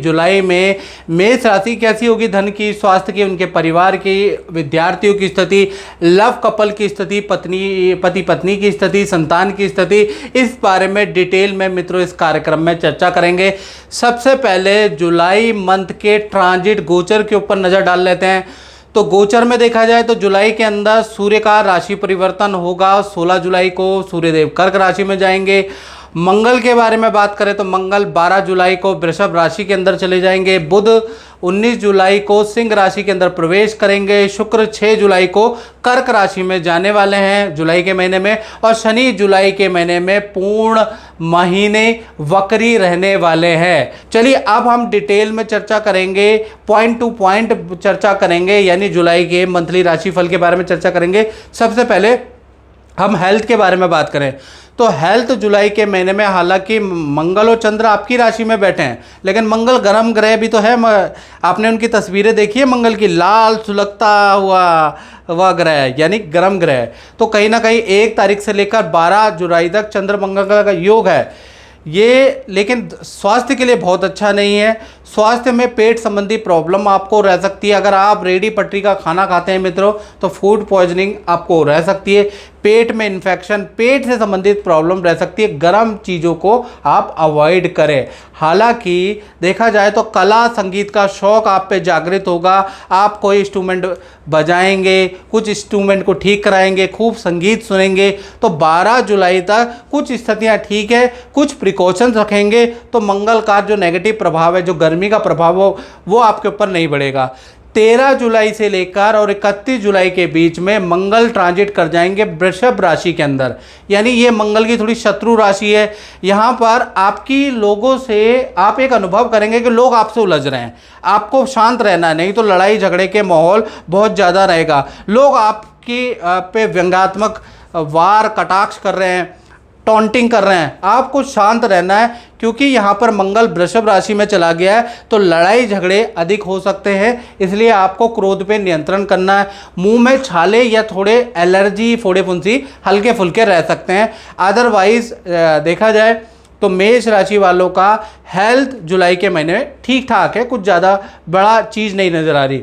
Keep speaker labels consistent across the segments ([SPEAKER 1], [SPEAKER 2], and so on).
[SPEAKER 1] जुलाई में मेष राशि कैसी होगी, धन की, स्वास्थ्य की, उनके परिवार की, विद्यार्थियों की स्थिति, लव कपल की स्थिति, पति पत्नी की स्थिति, संतान की स्थिति, इस बारे में डिटेल में मित्रों इस कार्यक्रम में चर्चा करेंगे। सबसे पहले जुलाई मंथ के ट्रांजिट गोचर के ऊपर नजर डाल लेते हैं। तो गोचर में देखा जाए तो जुलाई के अंदर सूर्य का राशि परिवर्तन होगा। 16 जुलाई को सूर्यदेव कर्क राशि में जाएंगे। मंगल के बारे में बात करें तो मंगल 12 जुलाई को वृषभ राशि के अंदर चले जाएंगे। बुध 19 जुलाई को सिंह राशि के अंदर प्रवेश करेंगे। शुक्र 6 जुलाई को कर्क राशि में जाने वाले हैं जुलाई के महीने में। और शनि जुलाई के महीने में पूर्ण महीने वक्री रहने वाले हैं। चलिए अब हम डिटेल में चर्चा करेंगे, पॉइंट टू पॉइंट चर्चा करेंगे, यानी जुलाई के मंथली राशिफल के बारे में चर्चा करेंगे। सबसे पहले हम हेल्थ के बारे में बात करें तो हेल्थ जुलाई के महीने में, हालांकि मंगल और चंद्र आपकी राशि में बैठे हैं, लेकिन मंगल गर्म ग्रह भी तो है। आपने उनकी तस्वीरें देखी है मंगल की, लाल सुलगता हुआ वह ग्रह है, यानी गर्म ग्रह। तो कहीं ना कहीं 1 तारीख से लेकर 12 जुलाई तक चंद्र मंगल का योग है ये, लेकिन स्वास्थ्य के लिए बहुत अच्छा नहीं है। स्वास्थ्य में पेट संबंधी प्रॉब्लम आपको रह सकती है। अगर आप रेडी पटरी का खाना खाते हैं मित्रों तो फूड पॉइजनिंग आपको रह सकती है। पेट में इन्फेक्शन, पेट से संबंधित प्रॉब्लम रह सकती है। गर्म चीज़ों को आप अवॉइड करें। हालांकि देखा जाए तो कला संगीत का शौक आप पे जागृत होगा। आप कोई इंस्ट्रूमेंट बजाएंगे, कुछ इंस्ट्रूमेंट को ठीक कराएंगे, खूब संगीत सुनेंगे। तो 12 जुलाई तक कुछ स्थितियां ठीक है, कुछ प्रिकॉशंस रखेंगे तो मंगल का जो नेगेटिव प्रभाव है, जो गर्मी का प्रभाव हो, वो आपके ऊपर नहीं बढ़ेगा। 13 जुलाई से लेकर और 31 जुलाई के बीच में मंगल ट्रांजिट कर जाएंगे वृषभ राशि के अंदर, यानी ये मंगल की थोड़ी शत्रु राशि है। यहाँ पर आपकी लोगों से आप एक अनुभव करेंगे कि लोग आपसे उलझ रहे हैं। आपको शांत रहना है, नहीं तो लड़ाई झगड़े के माहौल बहुत ज़्यादा रहेगा। लोग आपकी पे व्यंग्यात्मक वार कटाक्ष कर रहे हैं, टॉन्टिंग कर रहे हैं। आपको शांत रहना है क्योंकि यहाँ पर मंगल वृषभ राशि में चला गया है तो लड़ाई झगड़े अधिक हो सकते हैं। इसलिए आपको क्रोध पे नियंत्रण करना है। मुंह में छाले या थोड़े एलर्जी, फोड़े फुंसी हल्के फुल्के रह सकते हैं। अदरवाइज देखा जाए तो मेष राशि वालों का हेल्थ जुलाई के महीने में ठीक ठाक है, कुछ ज़्यादा बड़ा चीज़ नहीं नज़र आ रही।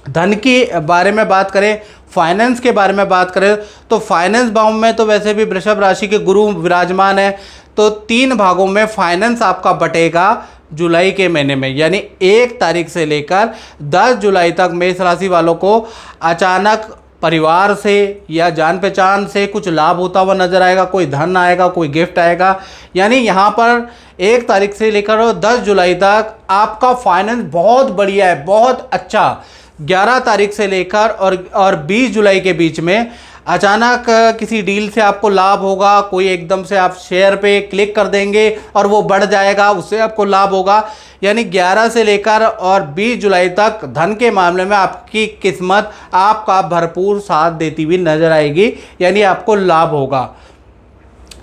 [SPEAKER 1] धन के बारे में बात करें, फाइनेंस के बारे में बात करें तो फाइनेंस भाव में तो वैसे भी वृषभ राशि के गुरु विराजमान है, तो 3 भागों में फाइनेंस आपका बटेगा जुलाई के महीने में। यानी 1 तारीख से लेकर 10 जुलाई तक मेष राशि वालों को अचानक परिवार से या जान पहचान से कुछ लाभ होता हुआ नजर आएगा। कोई धन आएगा, कोई गिफ्ट आएगा। यानी यहाँ पर 1 तारीख से लेकर 10 जुलाई तक आपका फाइनेंस बहुत बढ़िया है, बहुत अच्छा। 11 तारीख से लेकर और 20 जुलाई के बीच में अचानक किसी डील से आपको लाभ होगा। कोई एकदम से आप शेयर पे क्लिक कर देंगे और वो बढ़ जाएगा, उससे आपको लाभ होगा। यानी 11 से लेकर और 20 जुलाई तक धन के मामले में आपकी किस्मत आपका भरपूर साथ देती हुई नजर आएगी, यानी आपको लाभ होगा।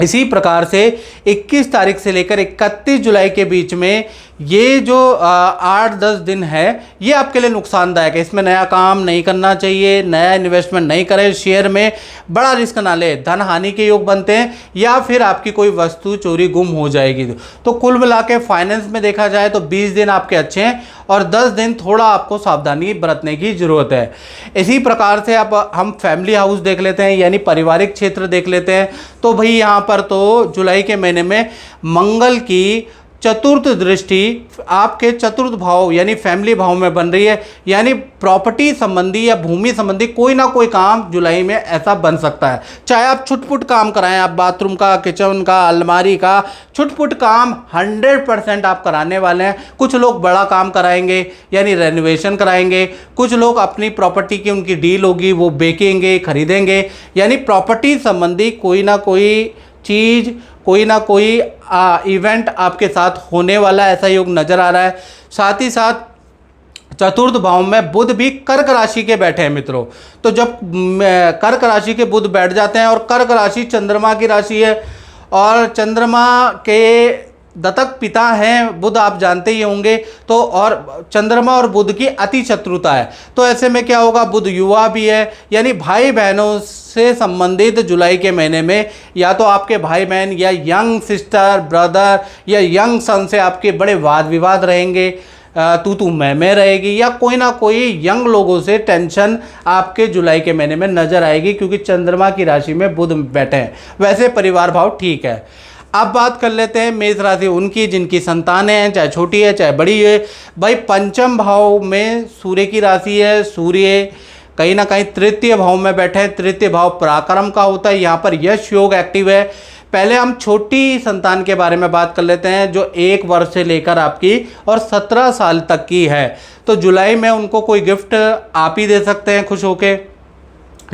[SPEAKER 1] इसी प्रकार से 21 तारीख से लेकर 31 जुलाई के बीच में ये जो 8-10 दिन है ये आपके लिए नुकसानदायक है। इसमें नया काम नहीं करना चाहिए, नया इन्वेस्टमेंट नहीं करें, शेयर में बड़ा रिस्क ना ले, धन हानि के योग बनते हैं या फिर आपकी कोई वस्तु चोरी गुम हो जाएगी। तो कुल मिला के फाइनेंस में देखा जाए तो 20 दिन आपके अच्छे हैं और 10 दिन थोड़ा आपको सावधानी बरतने की जरूरत है। इसी प्रकार से अब हम फैमिली हाउस देख लेते हैं, यानी पारिवारिक क्षेत्र देख लेते हैं। तो भाई यहाँ पर तो जुलाई के महीने में मंगल की चतुर्थ दृष्टि आपके चतुर्थ भाव यानी फैमिली भाव में बन रही है। यानी प्रॉपर्टी संबंधी या भूमि संबंधी कोई ना कोई काम जुलाई में ऐसा बन सकता है। चाहे आप छुटपुट काम कराएं, आप बाथरूम का, किचन का, अलमारी का छुटपुट काम 100% आप कराने वाले हैं। कुछ लोग बड़ा काम कराएंगे यानी रेनोवेशन कराएंगे। कुछ लोग अपनी प्रॉपर्टी की उनकी डील होगी, वो बेचेंगे, खरीदेंगे। यानी प्रॉपर्टी संबंधी कोई ना कोई चीज़, कोई ना कोई इवेंट आपके साथ होने वाला ऐसा योग नजर आ रहा है। साथ ही साथ चतुर्थ भाव में बुध भी कर्क राशि के बैठे हैं मित्रों। तो जब कर्क राशि के बुध बैठ जाते हैं और कर्क राशि चंद्रमा की राशि है और चंद्रमा के दत्तक पिता हैं बुध, आप जानते ही होंगे। तो और चंद्रमा और बुध की अति शत्रुता है, तो ऐसे में क्या होगा, बुध युवा भी है, यानी भाई बहनों से संबंधित जुलाई के महीने में या तो आपके भाई बहन या यंग सिस्टर ब्रदर या यंग सन से आपके बड़े वाद विवाद रहेंगे, तू मैं रहेगी, या कोई ना कोई यंग लोगों से टेंशन आपके जुलाई के महीने में नजर आएगी, क्योंकि चंद्रमा की राशि में बुध बैठे हैं। वैसे परिवार भाव ठीक है। अब बात कर लेते हैं मेष राशि उनकी जिनकी संतानें हैं, चाहे छोटी है चाहे बड़ी है। भाई पंचम भाव में सूर्य की राशि है, सूर्य कहीं ना कहीं तृतीय भाव में बैठे हैं। तृतीय भाव पराक्रम का होता है, यहाँ पर यश योग एक्टिव है। पहले हम छोटी संतान के बारे में बात कर लेते हैं, जो 1 वर्ष से लेकर आपकी और 17 साल तक की है। तो जुलाई में उनको कोई गिफ्ट आप ही दे सकते हैं खुश होके,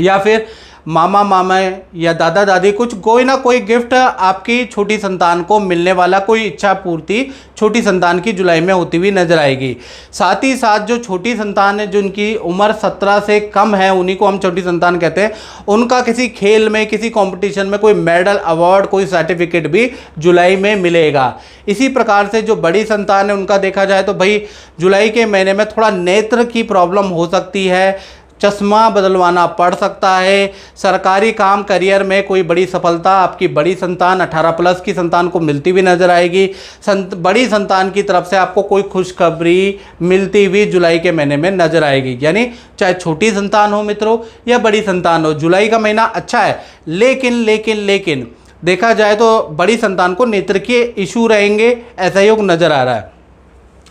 [SPEAKER 1] या फिर मामा मामा या दादा दादी कुछ कोई ना कोई गिफ्ट आपकी छोटी संतान को मिलने वाला, कोई इच्छा पूर्ति छोटी संतान की जुलाई में होती हुई नजर आएगी। साथ ही साथ जो छोटी संतान है, जिनकी उम्र 17 से कम है, उन्हीं को हम छोटी संतान कहते हैं, उनका किसी खेल में किसी कंपटीशन में कोई मेडल अवार्ड कोई सर्टिफिकेट भी जुलाई में मिलेगा। इसी प्रकार से जो बड़ी संतान है उनका देखा जाए तो भाई जुलाई के महीने में थोड़ा नेत्र की प्रॉब्लम हो सकती है, चश्मा बदलवाना पड़ सकता है। सरकारी काम करियर में कोई बड़ी सफलता आपकी बड़ी संतान 18+ की संतान को मिलती हुई नजर आएगी। बड़ी संतान की तरफ से आपको कोई खुशखबरी मिलती हुई जुलाई के महीने में नजर आएगी। यानी चाहे छोटी संतान हो मित्रों या बड़ी संतान हो, जुलाई का महीना अच्छा है। लेकिन देखा जाए तो बड़ी संतान को नेत्र के इशू रहेंगे, ऐसा योग नजर आ रहा है।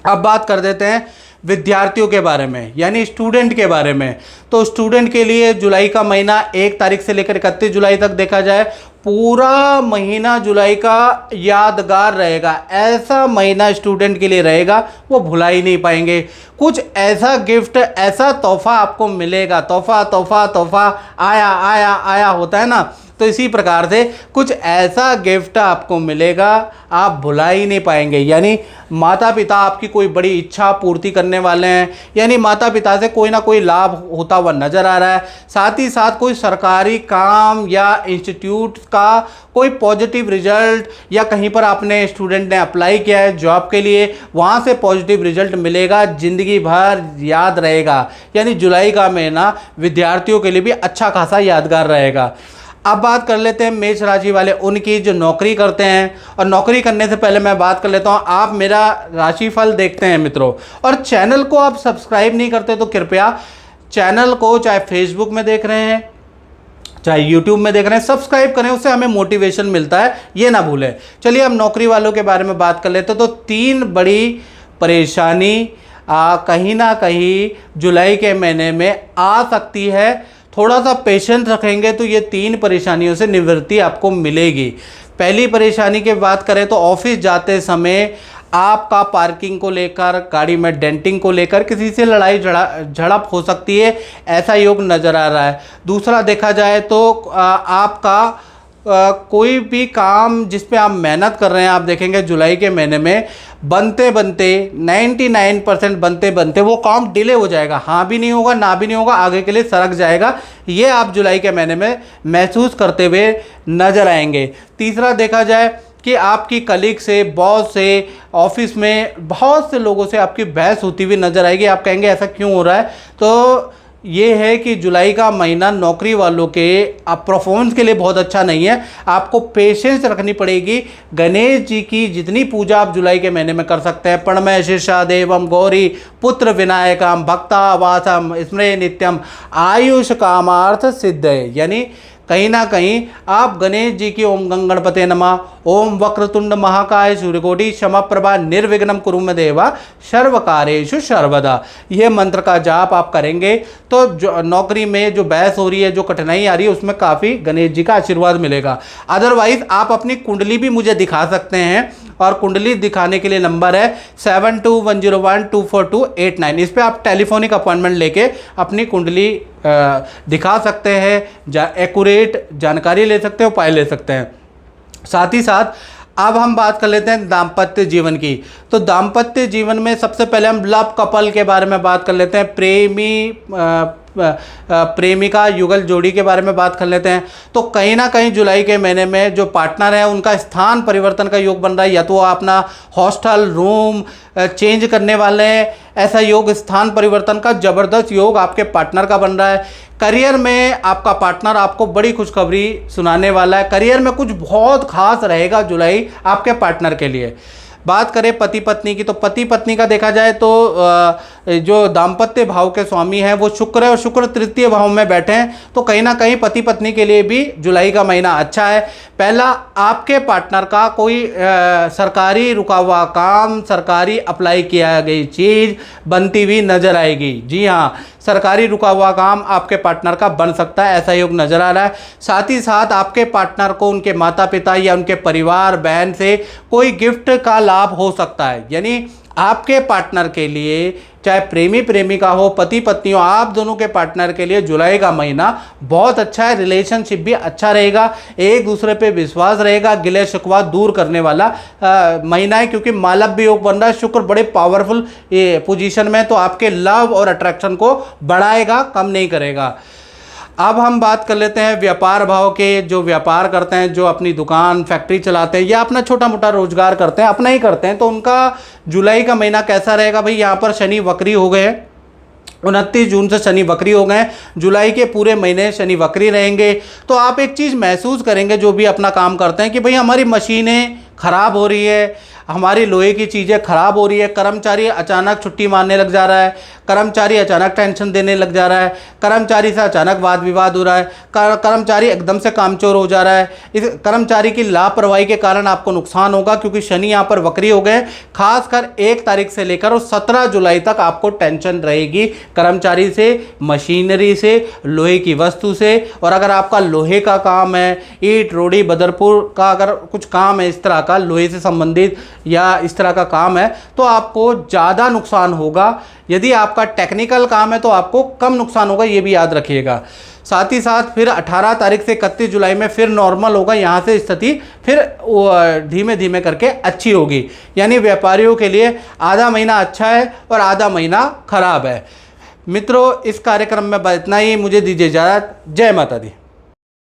[SPEAKER 1] अब बात कर देते हैं विद्यार्थियों के बारे में, यानी स्टूडेंट के बारे में। तो स्टूडेंट के लिए जुलाई का महीना 1 तारीख से लेकर 31 जुलाई तक देखा जाए, पूरा महीना जुलाई का यादगार रहेगा। ऐसा महीना स्टूडेंट के लिए रहेगा वो भुला ही नहीं पाएंगे। कुछ ऐसा गिफ्ट, ऐसा तोहफा आपको मिलेगा, तोहफा आया आया आया होता है ना, तो इसी प्रकार से कुछ ऐसा गिफ्ट आपको मिलेगा आप भुला ही नहीं पाएंगे। यानी माता पिता आपकी कोई बड़ी इच्छा पूर्ति करने वाले हैं, यानी माता पिता से कोई ना कोई लाभ होता हुआ नजर आ रहा है। साथ ही साथ कोई सरकारी काम या इंस्टीट्यूट का कोई पॉजिटिव रिजल्ट, या कहीं पर आपने स्टूडेंट ने अप्लाई किया है जॉब के लिए, वहाँ से पॉजिटिव रिजल्ट मिलेगा, ज़िंदगी भर याद रहेगा। यानी जुलाई का महीना विद्यार्थियों के लिए भी अच्छा खासा यादगार रहेगा। अब बात कर लेते हैं मेष राशि वाले उनकी जो नौकरी करते हैं। और नौकरी करने से पहले मैं बात कर लेता हूं, आप मेरा राशिफल देखते हैं मित्रों और चैनल को आप सब्सक्राइब नहीं करते तो कृपया चैनल को, चाहे फेसबुक में देख रहे हैं चाहे यूट्यूब में देख रहे हैं, सब्सक्राइब करें, उससे हमें मोटिवेशन मिलता है, ये ना भूलें। चलिए हम नौकरी वालों के बारे में बात कर लेते हैं। तो 3 बड़ी परेशानी कहीं ना कहीं जुलाई के महीने में आ सकती है। थोड़ा सा पेशेंस रखेंगे तो ये 3 परेशानियों से निवृत्ति आपको मिलेगी। पहली परेशानी की बात करें तो ऑफिस जाते समय आपका पार्किंग को लेकर, गाड़ी में डेंटिंग को लेकर किसी से लड़ाई झड़प हो सकती है, ऐसा योग नज़र आ रहा है। दूसरा देखा जाए तो आपका कोई भी काम जिस पे आप मेहनत कर रहे हैं, आप देखेंगे जुलाई के महीने में बनते 99% बनते वो काम डिले हो जाएगा। हाँ भी नहीं होगा, ना भी नहीं होगा, आगे के लिए सरक जाएगा। ये आप जुलाई के महीने में महसूस करते हुए नजर आएंगे। तीसरा देखा जाए कि आपकी कलीग से, बॉस से, ऑफिस में बहुत से लोगों से आपकी बहस होती हुई नजर आएगी। आप कहेंगे ऐसा क्यों हो रहा है, तो ये है कि जुलाई का महीना नौकरी वालों के परफॉर्मेंस के लिए बहुत अच्छा नहीं है। आपको पेशेंस रखनी पड़ेगी। गणेश जी की जितनी पूजा आप जुलाई के महीने में कर सकते हैं, प्रणमय शीर्षा देवम गौरी पुत्र विनायकम भक्तावासम स्मरे नित्यम आयुष कामार्थ सिद्ध है। यानी कहीं ना कहीं आप गणेश जी की ओम गणपते नमः, ओम वक्रतुंड महाकाय सूर्यकोटि समप्रभा निर्विघ्नम कुरु मे देवा सर्वकार्येषु सर्वदा, यह मंत्र का जाप आप करेंगे तो जो नौकरी में जो बहस हो रही है, जो कठिनाई आ रही है, उसमें काफ़ी गणेश जी का आशीर्वाद मिलेगा। अदरवाइज आप अपनी कुंडली भी मुझे दिखा सकते हैं और कुंडली दिखाने के लिए नंबर है 7210124289। इस पर आप टेलीफोनिक अपॉइंटमेंट लेके अपनी कुंडली दिखा सकते हैं, एक्यूरेट जानकारी ले सकते हैं, उपाय ले सकते हैं। साथ ही साथ अब हम बात कर लेते हैं दाम्पत्य जीवन की। तो दाम्पत्य जीवन में सबसे पहले हम लव कपल के बारे में बात कर लेते हैं। प्रेमिका युगल जोड़ी के बारे में बात कर लेते हैं। तो कहीं ना कहीं जुलाई के महीने में जो पार्टनर है उनका स्थान परिवर्तन का योग बन रहा है, या तो वो अपना हॉस्टल रूम चेंज करने वाले हैं, ऐसा योग स्थान परिवर्तन का ज़बरदस्त योग आपके पार्टनर का बन रहा है। करियर में आपका पार्टनर आपको बड़ी खुशखबरी सुनाने वाला है, करियर में कुछ बहुत खास रहेगा जुलाई आपके पार्टनर के लिए। बात करें पति पत्नी की, तो पति पत्नी का देखा जाए तो जो दाम्पत्य भाव के स्वामी हैं वो शुक्र है, और शुक्र तृतीय भाव में बैठे हैं, तो कहीं ना कहीं पति पत्नी के लिए भी जुलाई का महीना अच्छा है। पहला, आपके पार्टनर का कोई सरकारी रुका हुआ काम, सरकारी अप्लाई किया गई चीज़ बनती हुई नजर आएगी। जी हाँ, सरकारी रुका हुआ काम आपके पार्टनर का बन सकता है, ऐसा योग नज़र आ रहा है। साथ ही साथ आपके पार्टनर को उनके माता पिता या उनके परिवार बहन से कोई गिफ्ट का लाभ हो सकता है। यानी आपके पार्टनर के लिए, चाहे प्रेमी प्रेमिका हो, पति पत्नी हो, आप दोनों के पार्टनर के लिए जुलाई का महीना बहुत अच्छा है। रिलेशनशिप भी अच्छा रहेगा, एक दूसरे पे विश्वास रहेगा, गिले शिकवा दूर करने वाला महीना है, क्योंकि मालव्य योग बन रहा है, शुक्र बड़े पावरफुल पोजीशन में, तो आपके लव और अट्रैक्शन को बढ़ाएगा, कम नहीं करेगा। अब हम बात कर लेते हैं व्यापार भाव के। जो व्यापार करते हैं, जो अपनी दुकान फैक्ट्री चलाते हैं या अपना छोटा मोटा रोजगार करते हैं, अपना ही करते हैं, तो उनका जुलाई का महीना कैसा रहेगा भाई। यहाँ पर शनि वक्री हो गए, 29 जून से शनि वक्री हो गए, जुलाई के पूरे महीने शनि वक्री रहेंगे। तो आप एक चीज़ महसूस करेंगे जो भी अपना काम करते हैं कि भाई हमारी मशीनें ख़राब हो रही है, हमारी लोहे की चीज़ें ख़राब हो रही है, कर्मचारी अचानक छुट्टी मारने लग जा रहा है, कर्मचारी अचानक टेंशन देने लग जा रहा है, कर्मचारी से अचानक वाद विवाद हो रहा है, कर्मचारी एकदम से कामचोर हो जा रहा है। इस कर्मचारी की लापरवाही के कारण आपको नुकसान होगा, क्योंकि शनि यहाँ पर वक्री हो गए। खासकर 1 तारीख से लेकर और 17 जुलाई तक आपको टेंशन रहेगी कर्मचारी से, मशीनरी से, लोहे की वस्तु से। और अगर आपका लोहे का काम है, ईंट रोड़ी बदरपुर का अगर कुछ काम है इस तरह का, लोहे से संबंधित या इस तरह का काम है, तो आपको ज़्यादा नुकसान होगा। यदि आपका टेक्निकल काम है तो आपको कम नुकसान होगा, ये भी याद रखिएगा। साथ ही साथ फिर 18 तारीख से 31 जुलाई में फिर नॉर्मल होगा, यहाँ से स्थिति फिर धीमे धीमे करके अच्छी होगी। यानी व्यापारियों के लिए आधा महीना अच्छा है और आधा महीना खराब है। मित्रों, इस कार्यक्रम में इतना ही, मुझे दीजिए इजाज़त। जय माता दी।